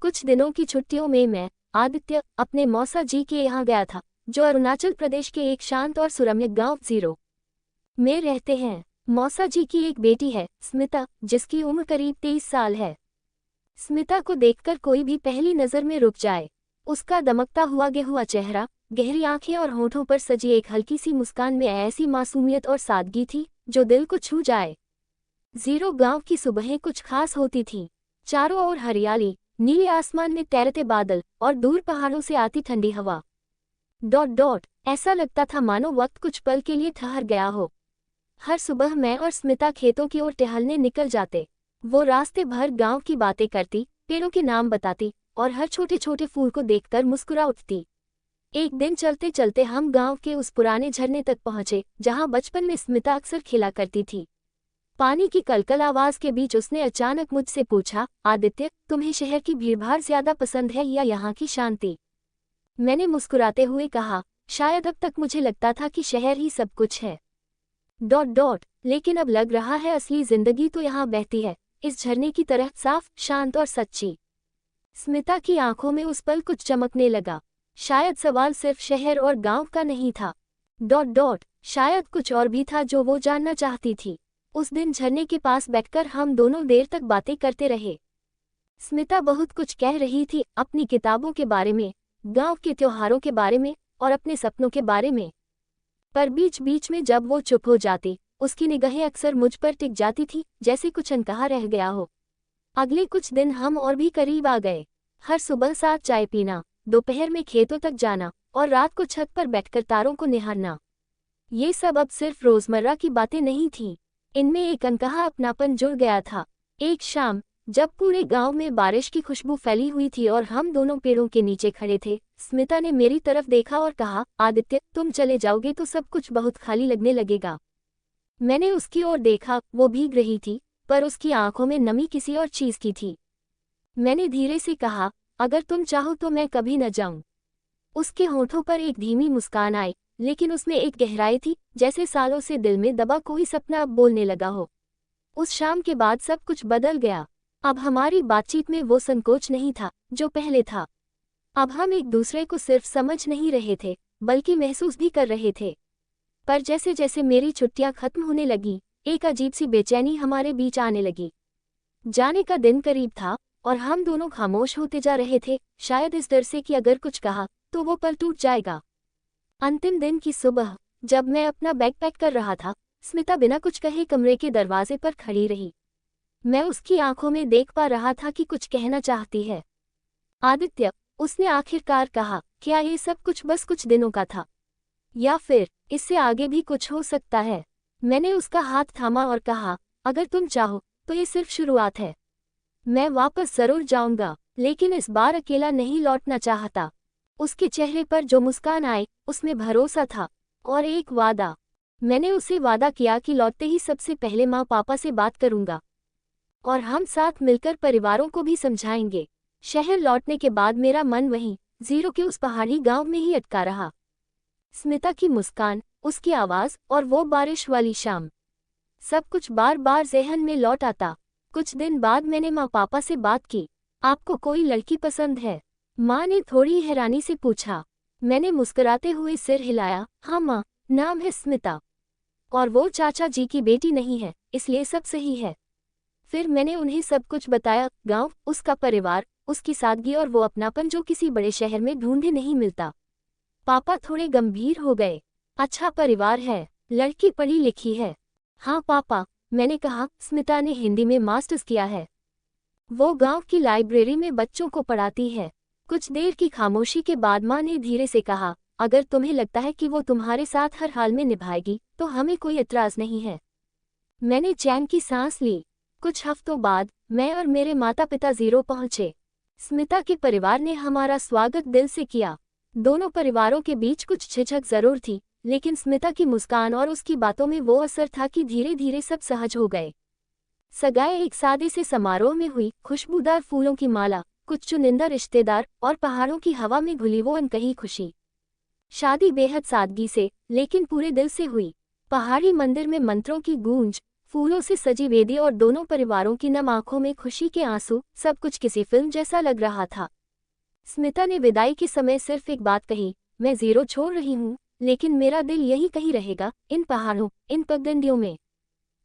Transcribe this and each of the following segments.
कुछ दिनों की छुट्टियों में मैं, आदित्य, अपने मौसा जी के यहाँ गया था, जो अरुणाचल प्रदेश के एक शांत और सुरम्य गांव 0 में रहते हैं। मौसा जी की एक बेटी है, स्मिता, जिसकी उम्र करीब 23 साल है। स्मिता को देखकर कोई भी पहली नज़र में रुक जाए। उसका दमकता हुआ गेहुआ चेहरा, गहरी आंखें और होठों पर सजी एक हल्की सी मुस्कान में ऐसी मासूमियत और सादगी थी जो दिल को छू जाए। 0 गांव की सुबहें कुछ खास होती थीं। चारों ओर हरियाली, नीले आसमान में तैरते बादल और दूर पहाड़ों से आती ठंडी हवा। ऐसा लगता था मानो वक्त कुछ पल के लिए ठहर गया हो। हर सुबह मैं और स्मिता खेतों की ओर टहलने निकल जाते। वो रास्ते भर गांव की बातें करती, पेड़ों के नाम बताती और हर छोटे छोटे फूल को देखकर मुस्कुरा उठती। एक दिन चलते चलते हम गांव के उस पुराने झरने तक पहुंचे जहां बचपन में स्मिता अक्सर खेला करती थी। पानी की कलकल आवाज के बीच उसने अचानक मुझसे पूछा, आदित्य, तुम्हें शहर की भीड़भाड़ ज्यादा पसंद है या यहाँ की शांति? मैंने मुस्कुराते हुए कहा, शायद अब तक मुझे लगता था कि शहर ही सब कुछ है। लेकिन अब लग रहा है असली जिंदगी तो यहाँ बहती है, इस झरने की तरह, साफ, शांत और सच्ची। स्मिता की आंखों में उस पल कुछ चमकने लगा। शायद सवाल सिर्फ शहर और गांव का नहीं था। शायद कुछ और भी था जो वो जानना चाहती थी। उस दिन झरने के पास बैठकर हम दोनों देर तक बातें करते रहे। स्मिता बहुत कुछ कह रही थी, अपनी किताबों के बारे में, गांव के त्योहारों के बारे में और अपने सपनों के बारे में। पर बीच बीच में जब वो चुप हो जाती, उसकी निगाहें अक्सर मुझ पर टिक जाती थी, जैसे कुछ अनकहा रह गया हो। अगले कुछ दिन हम और भी करीब आ गए। हर सुबह साथ चाय पीना, दोपहर में खेतों तक जाना और रात को छत पर बैठकर तारों को निहारना। ये सब अब सिर्फ रोजमर्रा की बातें नहीं थीं। इनमें एक अनकहा अपनापन जुड़ गया था। एक शाम, जब पूरे गांव में बारिश की खुशबू फैली हुई थी और हम दोनों पेड़ों के नीचे खड़े थे, स्मिता ने मेरी तरफ देखा और कहा, आदित्य, तुम चले जाओगे तो सब कुछ बहुत खाली लगने लगेगा। मैंने उसकी ओर देखा, वो भीग रही थी, पर उसकी आंखों में नमी किसी और चीज की थी। मैंने धीरे से कहा, अगर तुम चाहो तो मैं कभी न जाऊं। उसके होठों पर एक धीमी मुस्कान आई, लेकिन उसमें एक गहराई थी, जैसे सालों से दिल में दबा कोई सपना अब बोलने लगा हो। उस शाम के बाद सब कुछ बदल गया। अब हमारी बातचीत में वो संकोच नहीं था जो पहले था। अब हम एक दूसरे को सिर्फ समझ नहीं रहे थे, बल्कि महसूस भी कर रहे थे। पर जैसे जैसे मेरी छुट्टियां खत्म होने लगी, एक अजीब सी बेचैनी हमारे बीच आने लगी। जाने का दिन करीब था और हम दोनों खामोश होते जा रहे थे, शायद इस डर से कि अगर कुछ कहा तो वो पल टूट जाएगा। अंतिम दिन की सुबह, जब मैं अपना बैग पैक कर रहा था, स्मिता बिना कुछ कहे कमरे के दरवाजे पर खड़ी रही। मैं उसकी आंखों में देख पा रहा था कि कुछ कहना चाहती है। आदित्य, उसने आखिरकार कहा, क्या ये सब कुछ बस कुछ दिनों का था, या फिर इससे आगे भी कुछ हो सकता है? मैंने उसका हाथ थामा और कहा, अगर तुम चाहो तो ये सिर्फ शुरुआत है। मैं वापस जरूर जाऊंगा, लेकिन इस बार अकेला नहीं लौटना चाहता। उसके चेहरे पर जो मुस्कान आई, उसमें भरोसा था और एक वादा। मैंने उसे वादा किया कि लौटते ही सबसे पहले माँ पापा से बात करूंगा और हम साथ मिलकर परिवारों को भी समझाएंगे। शहर लौटने के बाद मेरा मन वहीं 0 के उस पहाड़ी गांव में ही अटका रहा। स्मिता की मुस्कान, उसकी आवाज और वो बारिश वाली शाम, सब कुछ बार बार ज़हन में लौट आता। कुछ दिन बाद मैंने माँ पापा से बात की। आपको कोई लड़की पसंद है? माँ ने थोड़ी हैरानी से पूछा। मैंने मुस्कुराते हुए सिर हिलाया, हाँ माँ, नाम है स्मिता और वो चाचा जी की बेटी नहीं है, इसलिए सब सही है। फिर मैंने उन्हें सब कुछ बताया, गांव, उसका परिवार, उसकी सादगी और वो अपनापन जो किसी बड़े शहर में ढूंढे नहीं मिलता। पापा थोड़े गंभीर हो गए। अच्छा परिवार है, लड़की पढ़ी लिखी है? हाँ पापा, मैंने कहा, स्मिता ने हिंदी में मास्टर्स किया है। वो गांव की लाइब्रेरी में बच्चों को पढ़ाती है। कुछ देर की खामोशी के बाद माँ ने धीरे से कहा, अगर तुम्हें लगता है कि वो तुम्हारे साथ हर हाल में निभाएगी तो हमें कोई एतराज नहीं है। मैंने चैन की सांस ली। कुछ हफ्तों बाद मैं और मेरे माता पिता 0 पहुंचे। स्मिता के परिवार ने हमारा स्वागत दिल से किया। दोनों परिवारों के बीच कुछ झिझक जरूर थी, लेकिन स्मिता की मुस्कान और उसकी बातों में वो असर था कि धीरे धीरे सब सहज हो गए। सगाई एक सादे से समारोह में हुई, खुशबूदार फूलों की माला, कुछ चुनिंदा रिश्तेदार और पहाड़ों की हवा में घुली वो अनकही खुशी। शादी बेहद सादगी से, लेकिन पूरे दिल से हुई। पहाड़ी मंदिर में मंत्रों की गूंज, फूलों से सजी वेदी और दोनों परिवारों की नम आंखों में खुशी के आंसू, सब कुछ किसी फिल्म जैसा लग रहा था। स्मिता ने विदाई के समय सिर्फ एक बात कही, मैं जीरो छोड़ रही हूँ, लेकिन मेरा दिल यही कहीं रहेगा, इन पहाड़ों, इन पगडंडियों में।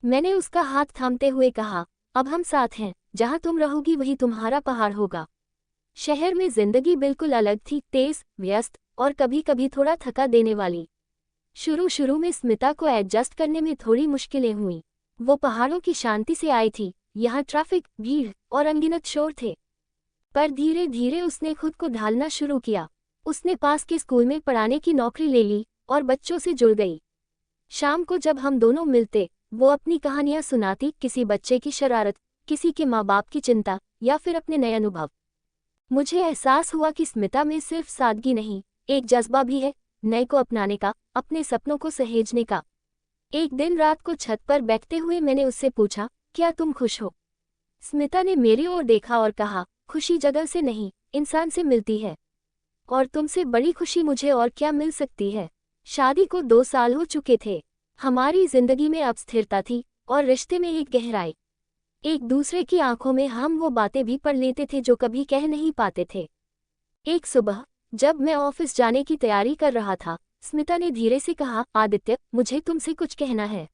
मैंने उसका हाथ थामते हुए कहा, अब हम साथ हैं, जहाँ तुम रहोगी वही तुम्हारा पहाड़ होगा। शहर में जिंदगी बिल्कुल अलग थी, तेज, व्यस्त और कभी कभी थोड़ा थका देने वाली। शुरू में स्मिता को एडजस्ट करने में थोड़ी मुश्किलें हुई। वो पहाड़ों की शांति से आई थी, यहाँ ट्रैफिक, भीड़ और अनगिनत शोर थे। पर धीरे धीरे उसने खुद को ढालना शुरू किया। उसने पास के स्कूल में पढ़ाने की नौकरी ले ली और बच्चों से जुड़ गई। शाम को जब हम दोनों मिलते, वो अपनी कहानियां सुनाती, किसी बच्चे की शरारत, किसी के माँ बाप की चिंता या फिर अपने नए अनुभव। मुझे एहसास हुआ कि स्मिता में सिर्फ सादगी नहीं, एक जज्बा भी है, नए को अपनाने का, अपने सपनों को सहेजने का। एक दिन रात को छत पर बैठते हुए मैंने उससे पूछा, क्या तुम खुश हो? स्मिता ने मेरी ओर देखा और कहा, खुशी जगह से नहीं, इंसान से मिलती है। और तुमसे बड़ी खुशी मुझे और क्या मिल सकती है? शादी को 2 साल हो चुके थे। हमारी जिंदगी में अब स्थिरता थी और रिश्ते में एक गहराई। एक दूसरे की आंखों में हम वो बातें भी पढ़ लेते थे जो कभी कह नहीं पाते थे। एक सुबह जब मैं ऑफिस जाने की तैयारी कर रहा था, स्मिता ने धीरे से कहा, आदित्य, मुझे तुमसे कुछ कहना है।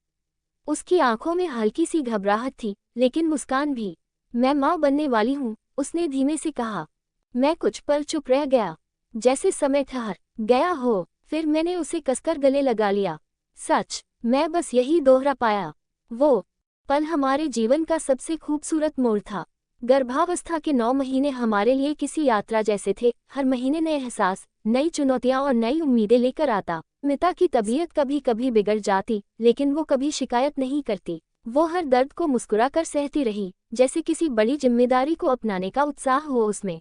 उसकी आंखों में हल्की सी घबराहट थी, लेकिन मुस्कान भी। मैं माँ बनने वाली हूँ, उसने धीमे से कहा। मैं कुछ पल चुप रह गया, जैसे समय ठहर गया हो। फिर मैंने उसे कसकर गले लगा लिया। सच, मैं बस यही दोहरा पाया। वो पल हमारे जीवन का सबसे खूबसूरत मोड़ था। गर्भावस्था के 9 महीने हमारे लिए किसी यात्रा जैसे थे, हर महीने नए एहसास, नई चुनौतियां और नई उम्मीदें लेकर आता। स्मिता की तबीयत कभी कभी बिगड़ जाती, लेकिन वो कभी शिकायत नहीं करती। वो हर दर्द को मुस्कुराकर सहती रही, जैसे किसी बड़ी जिम्मेदारी को अपनाने का उत्साह हो उसमें।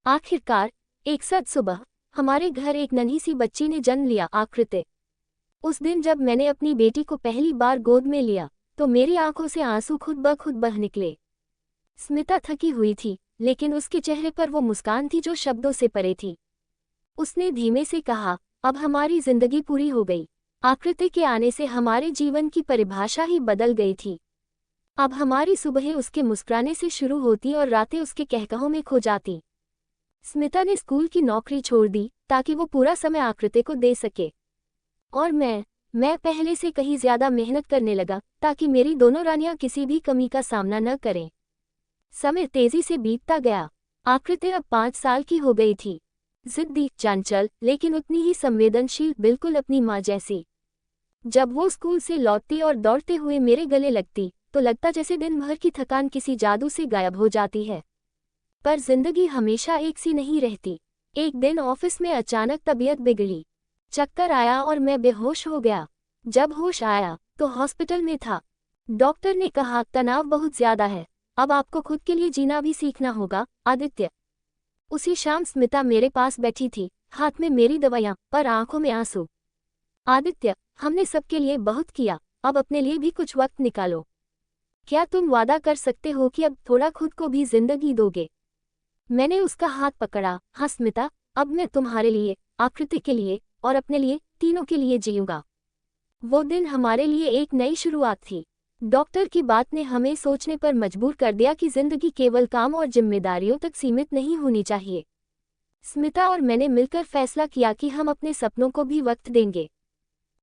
आखिरकार एक सद सुबह हमारे घर एक नन्ही सी बच्ची ने जन्म लिया, आकृति। उस दिन जब मैंने अपनी बेटी को पहली बार गोद में लिया, तो मेरी आंखों से आंसू खुद ब खुद बह निकले। स्मिता थकी हुई थी, लेकिन उसके चेहरे पर वो मुस्कान थी जो शब्दों से परे थी। उसने धीमे से कहा, अब हमारी जिंदगी पूरी हो गई। आकृति के आने से हमारे जीवन की परिभाषा ही बदल गई थी। अब हमारी सुबहें उसके मुस्कुराने से शुरू होती और रातें उसके कहकहों में खो जाती। स्मिता ने स्कूल की नौकरी छोड़ दी ताकि वो पूरा समय आकृति को दे सके। और मैं पहले से कहीं ज्यादा मेहनत करने लगा ताकि मेरी दोनों रानियां किसी भी कमी का सामना न करें। समय तेजी से बीतता गया। आकृति अब 5 साल की हो गई थी। जिद्दी, चंचल, लेकिन उतनी ही संवेदनशील, बिल्कुल अपनी माँ जैसी। जब वो स्कूल से लौटती और दौड़ते हुए मेरे गले लगती, तो लगता जैसे दिन भर की थकान किसी जादू से गायब हो जाती है। पर जिंदगी हमेशा एक सी नहीं रहती। एक दिन ऑफिस में अचानक तबीयत बिगड़ी, चक्कर आया और मैं बेहोश हो गया। जब होश आया तो हॉस्पिटल में था। डॉक्टर ने कहा, तनाव बहुत ज्यादा है, अब आपको खुद के लिए जीना भी सीखना होगा, आदित्य। उसी शाम स्मिता मेरे पास बैठी थी, हाथ में मेरी दवाइयां, पर आंखों में आंसू। आदित्य, हमने सबके लिए बहुत किया, अब अपने लिए भी कुछ वक्त निकालो। क्या तुम वादा कर सकते हो कि अब थोड़ा खुद को भी जिंदगी दोगे? मैंने उसका हाथ पकड़ा। हाँ स्मिता, अब मैं तुम्हारे लिए, आकृति के लिए और अपने लिए, तीनों के लिए जीऊंगा। वो दिन हमारे लिए एक नई शुरुआत थी। डॉक्टर की बात ने हमें सोचने पर मजबूर कर दिया कि जिंदगी केवल काम और जिम्मेदारियों तक सीमित नहीं होनी चाहिए। स्मिता और मैंने मिलकर फैसला किया कि हम अपने सपनों को भी वक्त देंगे।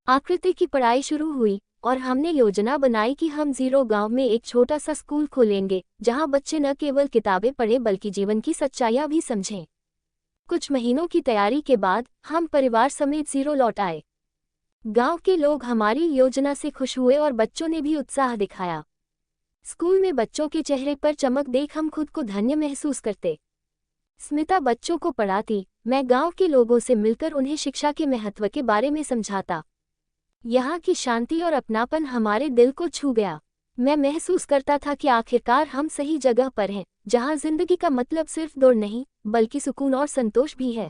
आकृति की पढ़ाई शुरू हुई और हमने योजना बनाई कि हम जीरो गांव में एक छोटा सा स्कूल खोलेंगे, जहां बच्चे न केवल किताबें पढ़ें बल्कि जीवन की सच्चाइयां भी समझें। कुछ महीनों की तैयारी के बाद हम परिवार समेत जीरो लौट आए। गांव के लोग हमारी योजना से खुश हुए और बच्चों ने भी उत्साह दिखाया। स्कूल में बच्चों के चेहरे पर चमक देख हम खुद को धन्य महसूस करते। स्मिता बच्चों को पढ़ाती, मैं गांव के लोगों से मिलकर उन्हें शिक्षा के महत्व के बारे में समझाता। यहाँ की शांति और अपनापन हमारे दिल को छू गया। मैं महसूस करता था कि आखिरकार हम सही जगह पर हैं, जहाँ जिंदगी का मतलब सिर्फ दौड़ नहीं, बल्कि सुकून और संतोष भी है।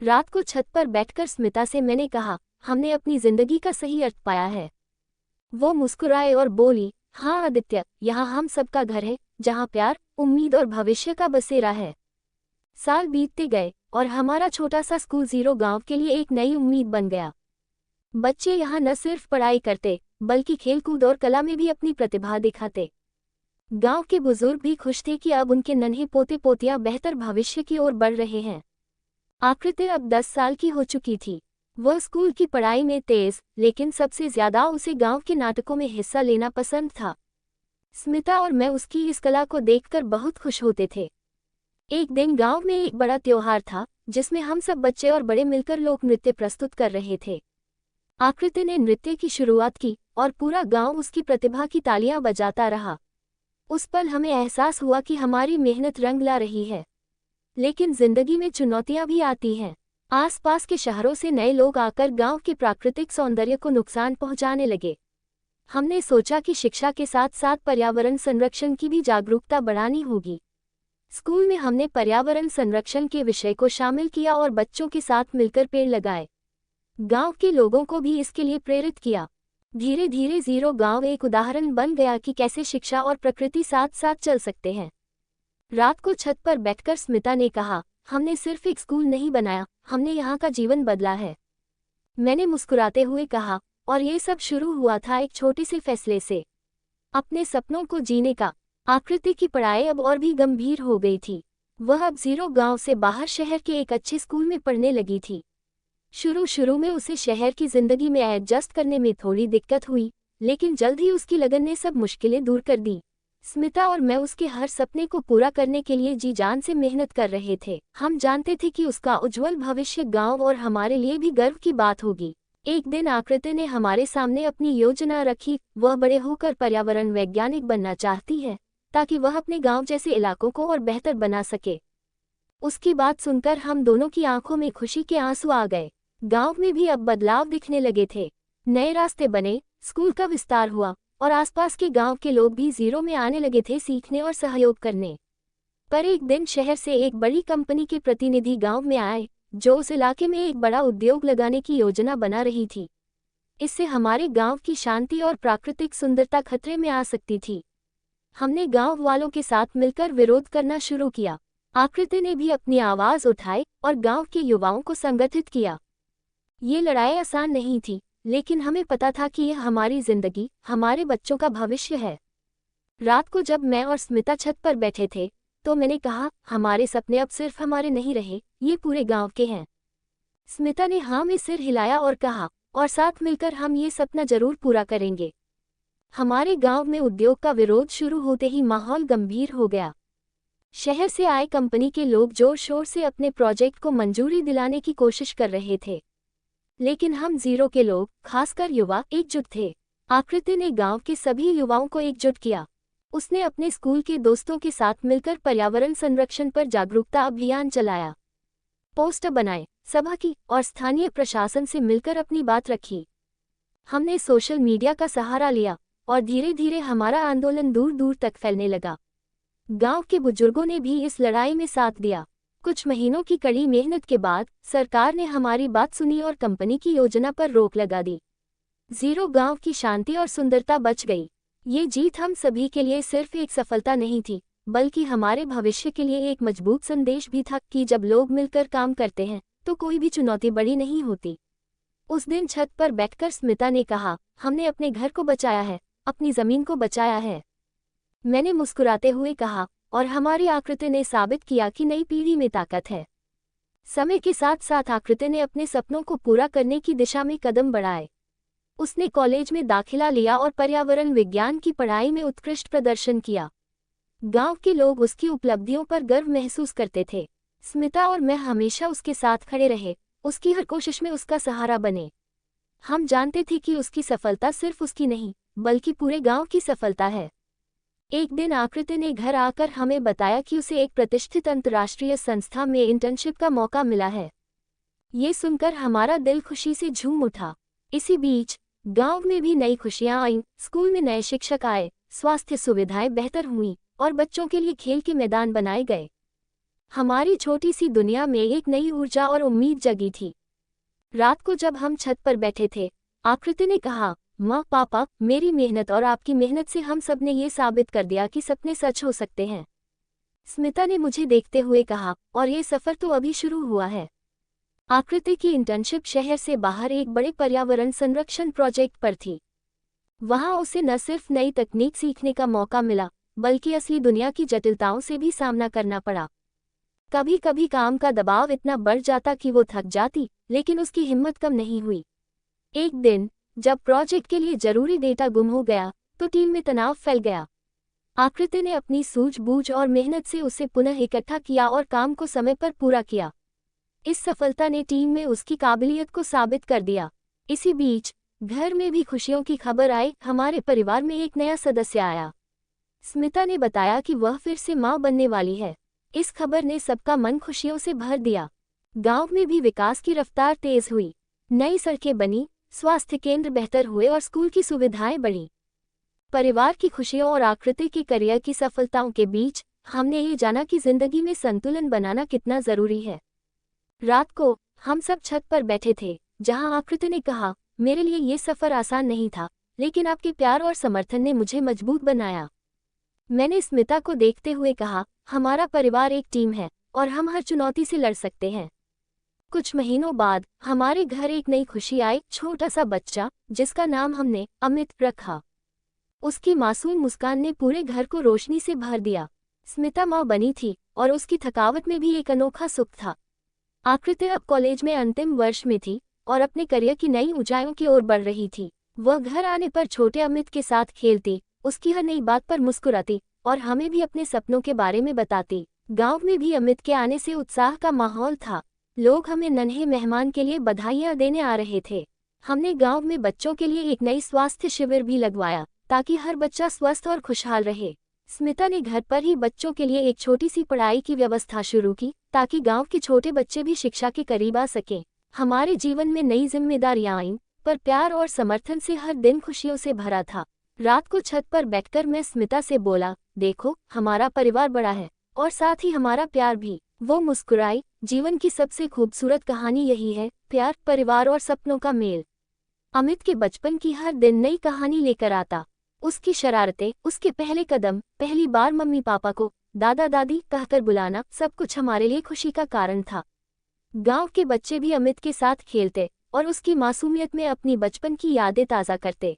रात को छत पर बैठकर स्मिता से मैंने कहा, हमने अपनी जिंदगी का सही अर्थ पाया है। वो मुस्कुराए और बोली, हाँ आदित्य, यहाँ हम सबका घर है, जहाँ प्यार, उम्मीद और भविष्य का बसेरा है। साल बीतते गए और हमारा छोटा सा स्कूल जीरो गांव के लिए एक नई उम्मीद बन गया। बच्चे यहाँ न सिर्फ पढ़ाई करते, बल्कि खेलकूद और कला में भी अपनी प्रतिभा दिखाते। गांव के बुजुर्ग भी खुश थे कि अब उनके नन्हे पोते पोतियां बेहतर भविष्य की ओर बढ़ रहे हैं। आकृति अब 10 साल की हो चुकी थी। वह स्कूल की पढ़ाई में तेज, लेकिन सबसे ज्यादा उसे गांव के नाटकों में हिस्सा लेना पसंद था। स्मिता और मैं उसकी इस कला को देखकर बहुत खुश होते थे। एक दिन गांव में एक बड़ा त्योहार था, जिसमें हम सब बच्चे और बड़े मिलकर लोक नृत्य प्रस्तुत कर रहे थे। आकृति ने नृत्य की शुरुआत की और पूरा गांव उसकी प्रतिभा की तालियां बजाता रहा। उस पल हमें एहसास हुआ कि हमारी मेहनत रंग ला रही है। लेकिन जिंदगी में चुनौतियां भी आती हैं। आसपास के शहरों से नए लोग आकर गांव के प्राकृतिक सौंदर्य को नुकसान पहुंचाने लगे। हमने सोचा कि शिक्षा के साथ साथ पर्यावरण संरक्षण की भी जागरूकता बढ़ानी होगी। स्कूल में हमने पर्यावरण संरक्षण के विषय को शामिल किया और बच्चों के साथ मिलकर पेड़ लगाए। गांव के लोगों को भी इसके लिए प्रेरित किया। धीरे धीरे जीरो गांव एक उदाहरण बन गया कि कैसे शिक्षा और प्रकृति साथ साथ चल सकते हैं। रात को छत पर बैठकर स्मिता ने कहा, हमने सिर्फ एक स्कूल नहीं बनाया, हमने यहाँ का जीवन बदला है। मैंने मुस्कुराते हुए कहा, और ये सब शुरू हुआ था एक छोटे से फैसले से, अपने सपनों को जीने का। आकृति की पढ़ाई अब और भी गंभीर हो गई थी। वह अब जीरो गांव से बाहर शहर के एक अच्छे स्कूल में पढ़ने लगी थी। शुरू में उसे शहर की जिंदगी में एडजस्ट करने में थोड़ी दिक्कत हुई, लेकिन जल्द ही उसकी लगन ने सब मुश्किलें दूर कर दी। स्मिता और मैं उसके हर सपने को पूरा करने के लिए जी जान से मेहनत कर रहे थे। हम जानते थे कि उसका उज्जवल भविष्य गांव और हमारे लिए भी गर्व की बात होगी। एक दिन आकृति ने हमारे सामने अपनी योजना रखी। वह बड़े होकर पर्यावरण वैज्ञानिक बनना चाहती है, ताकि वह अपने गांव जैसे इलाकों को और बेहतर बना सके। उसकी बात सुनकर हम दोनों की आंखों में खुशी के आंसू आ गए। गांव में भी अब बदलाव दिखने लगे थे। नए रास्ते बने, स्कूल का विस्तार हुआ और आसपास के गांव के लोग भी जीरो में आने लगे थे सीखने और सहयोग करने। पर एक दिन शहर से एक बड़ी कंपनी के प्रतिनिधि गांव में आए, जो उस इलाके में एक बड़ा उद्योग लगाने की योजना बना रही थी। इससे हमारे गांव की शांति और प्राकृतिक सुंदरता खतरे में आ सकती थी। हमने गांव वालों के साथ मिलकर विरोध करना शुरू किया। आकृति ने भी अपनी आवाज उठाई और गांव के युवाओं को संगठित किया। ये लड़ाई आसान नहीं थी, लेकिन हमें पता था कि यह हमारी जिंदगी, हमारे बच्चों का भविष्य है। रात को जब मैं और स्मिता छत पर बैठे थे, तो मैंने कहा, हमारे सपने अब सिर्फ हमारे नहीं रहे, ये पूरे गांव के हैं। स्मिता ने हाँ में सिर हिलाया और कहा, और साथ मिलकर हम ये सपना जरूर पूरा करेंगे। हमारे गांव में उद्योग का विरोध शुरू होते ही माहौल गंभीर हो गया। शहर से आए कंपनी के लोग जोर शोर से अपने प्रोजेक्ट को मंजूरी दिलाने की कोशिश कर रहे थे, लेकिन हम जीरो के लोग, खासकर युवा, एकजुट थे। आकृति ने गांव के सभी युवाओं को एकजुट किया। उसने अपने स्कूल के दोस्तों के साथ मिलकर पर्यावरण संरक्षण पर जागरूकता अभियान चलाया, पोस्टर बनाए, सभा की और स्थानीय प्रशासन से मिलकर अपनी बात रखी। हमने सोशल मीडिया का सहारा लिया और धीरे धीरे हमारा आंदोलन दूर दूर तक फैलने लगा। गांव के बुजुर्गों ने भी इस लड़ाई में साथ दिया। कुछ महीनों की कड़ी मेहनत के बाद सरकार ने हमारी बात सुनी और कंपनी की योजना पर रोक लगा दी। जीरो गांव की शांति और सुंदरता बच गई। ये जीत हम सभी के लिए सिर्फ एक सफलता नहीं थी, बल्कि हमारे भविष्य के लिए एक मजबूत संदेश भी था कि जब लोग मिलकर काम करते हैं तो कोई भी चुनौती बड़ी नहीं होती। उस दिन छत पर बैठकर स्मिता ने कहा, हमने अपने घर को बचाया है, अपनी जमीन को बचाया है। मैंने मुस्कुराते हुए कहा, और हमारी आकृति ने साबित किया कि नई पीढ़ी में ताकत है। समय के साथ साथ आकृति ने अपने सपनों को पूरा करने की दिशा में कदम बढ़ाए। उसने कॉलेज में दाखिला लिया और पर्यावरण विज्ञान की पढ़ाई में उत्कृष्ट प्रदर्शन किया। गांव के लोग उसकी उपलब्धियों पर गर्व महसूस करते थे। स्मिता और मैं हमेशा उसके साथ खड़े रहे, उसकी हर कोशिश में उसका सहारा बने। हम जानते थे कि उसकी सफलता सिर्फ उसकी नहीं, बल्कि पूरे गांव की सफलता है। एक दिन आकृति ने घर आकर हमें बताया कि उसे एक प्रतिष्ठित अंतर्राष्ट्रीय संस्था में इंटर्नशिप का मौका मिला है। ये सुनकर हमारा दिल खुशी से झूम उठा। इसी बीच गांव में भी नई खुशियां आईं। स्कूल में नए शिक्षक आए, स्वास्थ्य सुविधाएं बेहतर हुईं और बच्चों के लिए खेल के मैदान बनाए गए। हमारी छोटी सी दुनिया में एक नई ऊर्जा और उम्मीद जगी थी। रात को जब हम छत पर बैठे थे, आकृति ने कहा, माँ पापा, मेरी मेहनत और आपकी मेहनत से हम सब ने ये साबित कर दिया कि सपने सच हो सकते हैं। स्मिता ने मुझे देखते हुए कहा, और ये सफर तो अभी शुरू हुआ है। आकृति की इंटर्नशिप शहर से बाहर एक बड़े पर्यावरण संरक्षण प्रोजेक्ट पर थी। वहां उसे न सिर्फ नई तकनीक सीखने का मौका मिला, बल्कि असली दुनिया की जटिलताओं से भी सामना करना पड़ा। कभी कभी काम का दबाव इतना बढ़ जाता कि वो थक जाती, लेकिन उसकी हिम्मत कम नहीं हुई। एक दिन जब प्रोजेक्ट के लिए जरूरी डेटा गुम हो गया, तो टीम में तनाव फैल गया। आकृति ने अपनी सूझबूझ और मेहनत से उसे पुनः इकट्ठा किया और काम को समय पर पूरा किया। इस सफलता ने टीम में उसकी काबिलियत को साबित कर दिया। इसी बीच घर में भी खुशियों की खबर आई। हमारे परिवार में एक नया सदस्य आया। स्मिता ने बताया कि वह फिर से मां बनने वाली है। इस खबर ने सबका मन खुशियों से भर दिया। गांव में भी विकास की रफ्तार तेज हुई। नई सड़कें बनी, स्वास्थ्य केंद्र बेहतर हुए और स्कूल की सुविधाएं बढ़ी। परिवार की खुशियों और आकृति की करियर की सफलताओं के बीच हमने ये जाना कि जिंदगी में संतुलन बनाना कितना जरूरी है। रात को हम सब छत पर बैठे थे, जहां आकृति ने कहा, मेरे लिए ये सफर आसान नहीं था, लेकिन आपके प्यार और समर्थन ने मुझे मजबूत बनाया। मैंने स्मिता को देखते हुए कहा, हमारा परिवार एक टीम है और हम हर चुनौती से लड़ सकते हैं। कुछ महीनों बाद हमारे घर एक नई खुशी आई। छोटा सा बच्चा, जिसका नाम हमने अमित रखा। उसकी मासूम मुस्कान ने पूरे घर को रोशनी से भर दिया। स्मिता मां बनी थी और उसकी थकावट में भी एक अनोखा सुख था। आकृति अब कॉलेज में अंतिम वर्ष में थी और अपने करियर की नई ऊंचाइयों की ओर बढ़ रही थी। वह घर आने पर छोटे अमित के साथ खेलती, उसकी हर नई बात पर मुस्कुराती और हमें भी अपने सपनों के बारे में बताती। गांव में भी अमित के आने से उत्साह का माहौल था। लोग हमें नन्हे मेहमान के लिए बधाइयां देने आ रहे थे। हमने गांव में बच्चों के लिए एक नई स्वास्थ्य शिविर भी लगवाया, ताकि हर बच्चा स्वस्थ और खुशहाल रहे। स्मिता ने घर पर ही बच्चों के लिए एक छोटी सी पढ़ाई की व्यवस्था शुरू की, ताकि गांव के छोटे बच्चे भी शिक्षा के करीब आ सकें। हमारे जीवन में नई जिम्मेदारियां आईं, पर प्यार और समर्थन से हर दिन खुशियों से भरा था। रात को छत पर बैठकर मैं स्मिता से बोला, देखो, हमारा परिवार बड़ा है और साथ ही हमारा प्यार भी। वो मुस्कुराई। जीवन की सबसे खूबसूरत कहानी यही है, प्यार, परिवार और सपनों का मेल। अमित के बचपन की हर दिन नई कहानी लेकर आता। उसकी शरारतें, उसके पहले कदम, पहली बार मम्मी पापा को दादा दादी कहकर बुलाना, सब कुछ हमारे लिए खुशी का कारण था। गांव के बच्चे भी अमित के साथ खेलते और उसकी मासूमियत में अपनी बचपन की यादें ताज़ा करते।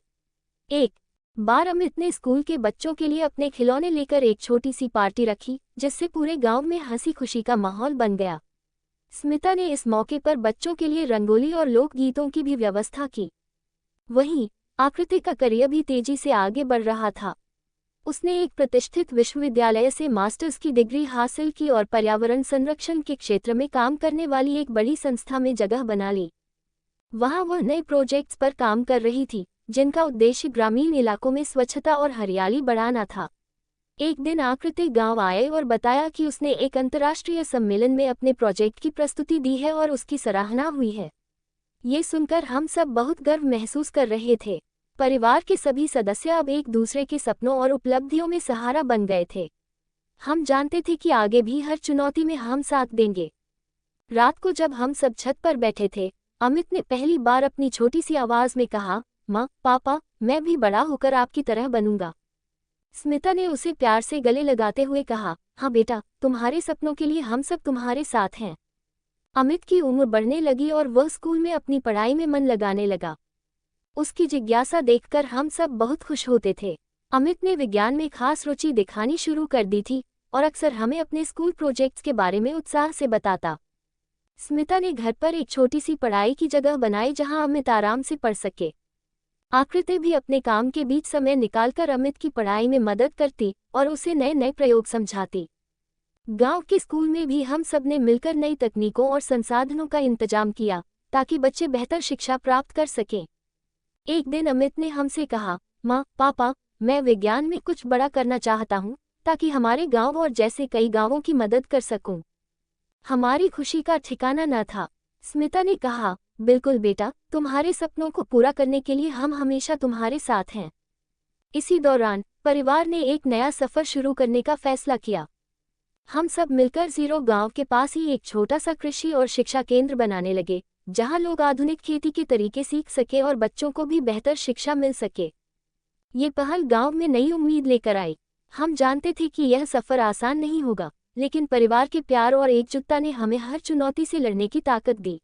एक बार अमित ने स्कूल के बच्चों के लिए अपने खिलौने लेकर एक छोटी सी पार्टी रखी, जिससे पूरे गांव में हंसी खुशी का माहौल बन गया। स्मिता ने इस मौके पर बच्चों के लिए रंगोली और लोकगीतों की भी व्यवस्था की। वहीं आकृति का करियर भी तेजी से आगे बढ़ रहा था। उसने एक प्रतिष्ठित विश्वविद्यालय से मास्टर्स की डिग्री हासिल की और पर्यावरण संरक्षण के क्षेत्र में काम करने वाली एक बड़ी संस्था में जगह बना ली। वहां वह नए प्रोजेक्ट्स पर काम कर रही थी, जिनका उद्देश्य ग्रामीण इलाकों में स्वच्छता और हरियाली बढ़ाना था। एक दिन आकृति गांव आए और बताया कि उसने एक अंतर्राष्ट्रीय सम्मेलन में अपने प्रोजेक्ट की प्रस्तुति दी है और उसकी सराहना हुई है। ये सुनकर हम सब बहुत गर्व महसूस कर रहे थे। परिवार के सभी सदस्य अब एक दूसरे के सपनों और उपलब्धियों में सहारा बन गए थे। हम जानते थे कि आगे भी हर चुनौती में हम साथ देंगे। रात को जब हम सब छत पर बैठे थे, अमित ने पहली बार अपनी छोटी सी आवाज में कहा, माँ, पापा, मैं भी बड़ा होकर आपकी तरह बनूंगा। स्मिता ने उसे प्यार से गले लगाते हुए कहा, हाँ बेटा, तुम्हारे सपनों के लिए हम सब तुम्हारे साथ हैं। अमित की उम्र बढ़ने लगी और वह स्कूल में अपनी पढ़ाई में मन लगाने लगा। उसकी जिज्ञासा देखकर हम सब बहुत खुश होते थे। अमित ने विज्ञान में खास रुचि दिखानी शुरू कर दी थी और अक्सर हमें अपने स्कूल प्रोजेक्ट्स के बारे में उत्साह से बताता। स्मिता ने घर पर एक छोटी सी पढ़ाई की जगह बनाई, जहां अमित आराम से पढ़ सके। आकृति भी अपने काम के बीच समय निकालकर अमित की पढ़ाई में मदद करती और उसे नए नए प्रयोग समझाती। गांव के स्कूल में भी हम सब ने मिलकर नई तकनीकों और संसाधनों का इंतजाम किया, ताकि बच्चे बेहतर शिक्षा प्राप्त कर सकें। एक दिन अमित ने हमसे कहा, माँ, पापा, मैं विज्ञान में कुछ बड़ा करना चाहता हूँ, ताकि हमारे गांव और जैसे कई गांवों की मदद कर सकूं। हमारी खुशी का ठिकाना न था। स्मिता ने कहा, बिल्कुल बेटा, तुम्हारे सपनों को पूरा करने के लिए हम हमेशा तुम्हारे साथ हैं। इसी दौरान परिवार ने एक नया सफर शुरू करने का फैसला किया। हम सब मिलकर जीरो गांव के पास ही एक छोटा सा कृषि और शिक्षा केंद्र बनाने लगे, जहां लोग आधुनिक खेती के तरीके सीख सके और बच्चों को भी बेहतर शिक्षा मिल सके। ये पहल गांव में नई उम्मीद लेकर आई। हम जानते थे कि यह सफर आसान नहीं होगा, लेकिन परिवार के प्यार और एकजुटता ने हमें हर चुनौती से लड़ने की ताकत दी।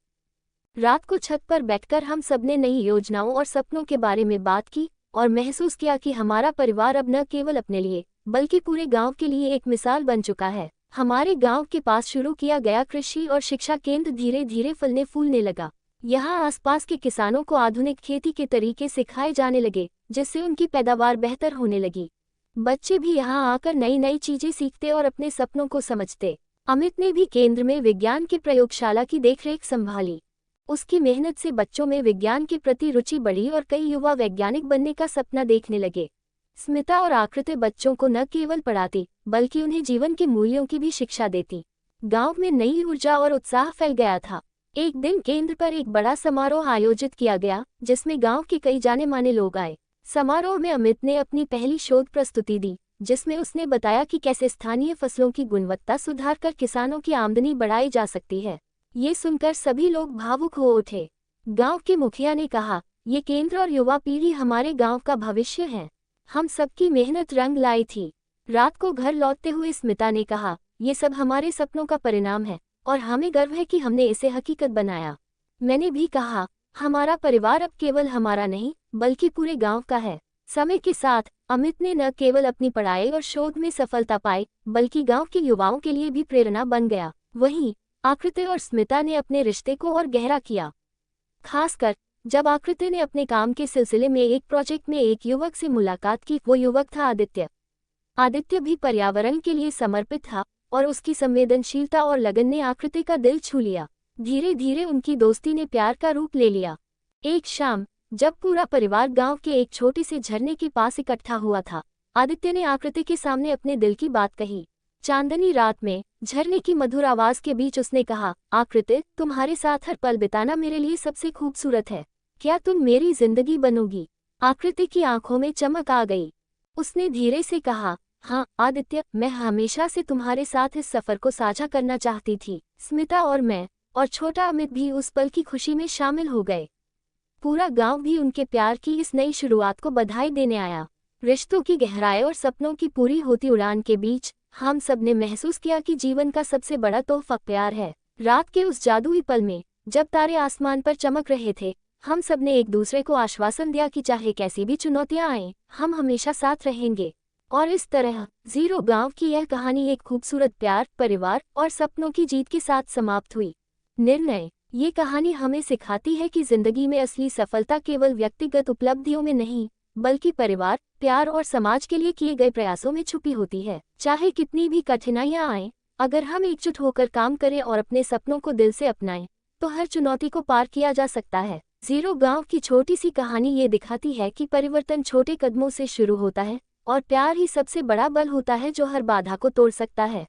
रात को छत पर बैठकर हम सबने नई योजनाओं और सपनों के बारे में बात की और महसूस किया कि हमारा परिवार अब न केवल अपने लिए बल्कि पूरे गांव के लिए एक मिसाल बन चुका है। हमारे गांव के पास शुरू किया गया कृषि और शिक्षा केंद्र धीरे धीरे फलने फूलने लगा। यहाँ आसपास के किसानों को आधुनिक खेती के तरीके सिखाए जाने लगे, जिससे उनकी पैदावार बेहतर होने लगी। बच्चे भी यहाँ आकर नई नई चीजें सीखते और अपने सपनों को समझते। अमित ने भी केंद्र में विज्ञान की प्रयोगशाला की देखरेख संभाली। उसकी मेहनत से बच्चों में विज्ञान के प्रति रुचि बढ़ी और कई युवा वैज्ञानिक बनने का सपना देखने लगे। स्मिता और आकृति बच्चों को न केवल पढ़ाती बल्कि उन्हें जीवन के मूल्यों की भी शिक्षा देती। गांव में नई ऊर्जा और उत्साह फैल गया था। एक दिन केंद्र पर एक बड़ा समारोह आयोजित किया गया, जिसमें गांव के कई जाने माने लोग आए। समारोह में अमित ने अपनी पहली शोध प्रस्तुति दी, जिसमें उसने बताया कि कैसे स्थानीय फसलों की गुणवत्ता सुधार कर किसानों की आमदनी बढ़ाई जा सकती है। ये सुनकर सभी लोग भावुक हो उठे। गांव के मुखिया ने कहा, ये केंद्र और युवा पीढ़ी हमारे गांव का भविष्य है। हम सबकी मेहनत रंग लाई थी। रात को घर लौटते हुए स्मिता ने कहा, ये सब हमारे सपनों का परिणाम है और हमें गर्व है कि हमने इसे हकीकत बनाया। मैंने भी कहा, हमारा परिवार अब केवल हमारा नहीं बल्कि पूरे गांव का है। समय के साथ अमित ने न केवल अपनी पढ़ाई और शोध में सफलता पाई बल्कि गांव के युवाओं के लिए भी प्रेरणा बन गया। वहीं आकृति और स्मिता ने अपने रिश्ते को और गहरा किया, खासकर जब आकृति ने अपने काम के सिलसिले में एक प्रोजेक्ट में एक युवक से मुलाकात की। वो युवक था आदित्य। आदित्य भी पर्यावरण के लिए समर्पित था और उसकी संवेदनशीलता और लगन ने आकृति का दिल छू लिया। धीरे धीरे उनकी दोस्ती ने प्यार का रूप ले लिया। एक शाम जब पूरा परिवार गांव के एक छोटे से झरने के पास इकट्ठा हुआ था, आदित्य ने आकृति के सामने अपने दिल की बात कही। चांदनी रात में झरने की मधुर आवाज के बीच उसने कहा, आकृति, तुम्हारे साथ हर पल बिताना मेरे लिए सबसे खूबसूरत है। क्या तुम मेरी जिंदगी बनोगी? आकृति की आंखों में चमक आ गई। उसने धीरे से कहा, हाँ आदित्य, मैं हमेशा से तुम्हारे साथ इस सफर को साझा करना चाहती थी। स्मिता और मैं और छोटा अमित भी उस पल की खुशी में शामिल हो गए। पूरा गांव भी उनके प्यार की इस नई शुरुआत को बधाई देने आया। रिश्तों की गहराई और सपनों की पूरी होती उड़ान के बीच हम सब ने महसूस किया कि जीवन का सबसे बड़ा तोहफा प्यार है। रात के उस जादुई पल में जब तारे आसमान पर चमक रहे थे, हम सब ने एक दूसरे को आश्वासन दिया कि चाहे कैसी भी चुनौतियां आएं, हम हमेशा साथ रहेंगे। और इस तरह जीरो गांव की यह कहानी एक खूबसूरत प्यार, परिवार और सपनों की जीत के साथ समाप्त हुई। निर्णय: ये कहानी हमें सिखाती है कि जिंदगी में असली सफलता केवल व्यक्तिगत उपलब्धियों में नहीं बल्कि परिवार, प्यार और समाज के लिए किए गए प्रयासों में छुपी होती है। चाहे कितनी भी कठिनाइयां आएं, अगर हम एकजुट होकर काम करें और अपने सपनों को दिल से अपनाएं, तो हर चुनौती को पार किया जा सकता है। जीरो गांव की छोटी सी कहानी ये दिखाती है कि परिवर्तन छोटे कदमों से शुरू होता है और प्यार ही सबसे बड़ा बल होता है जो हर बाधा को तोड़ सकता है।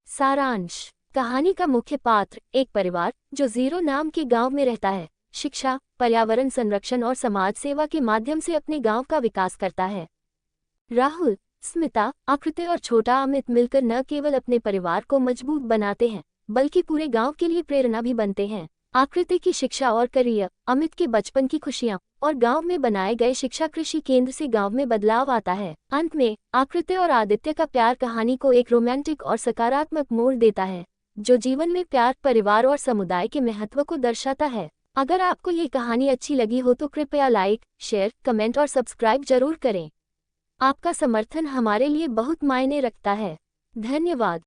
सारांश: कहानी का मुख्य पात्र एक परिवार जो जीरो नाम के गांव में रहता है, शिक्षा, पर्यावरण संरक्षण और समाज सेवा के माध्यम से अपने गांव का विकास करता है। राहुल, स्मिता, आकृति और छोटा अमित मिलकर न केवल अपने परिवार को मजबूत बनाते हैं बल्कि पूरे गांव के लिए प्रेरणा भी बनते हैं। आकृति की शिक्षा और करियर, अमित के बचपन की खुशियां और गांव में बनाए गए शिक्षा कृषि केंद्र से गांव में बदलाव आता है। अंत में आकृति और आदित्य का प्यार कहानी को एक रोमांटिक और सकारात्मक मोड़ देता है, जो जीवन में प्यार, परिवार और समुदाय के महत्व को दर्शाता है। अगर आपको ये कहानी अच्छी लगी हो तो कृपया लाइक, शेयर, कमेंट और सब्सक्राइब जरूर करें। आपका समर्थन हमारे लिए बहुत मायने रखता है। धन्यवाद।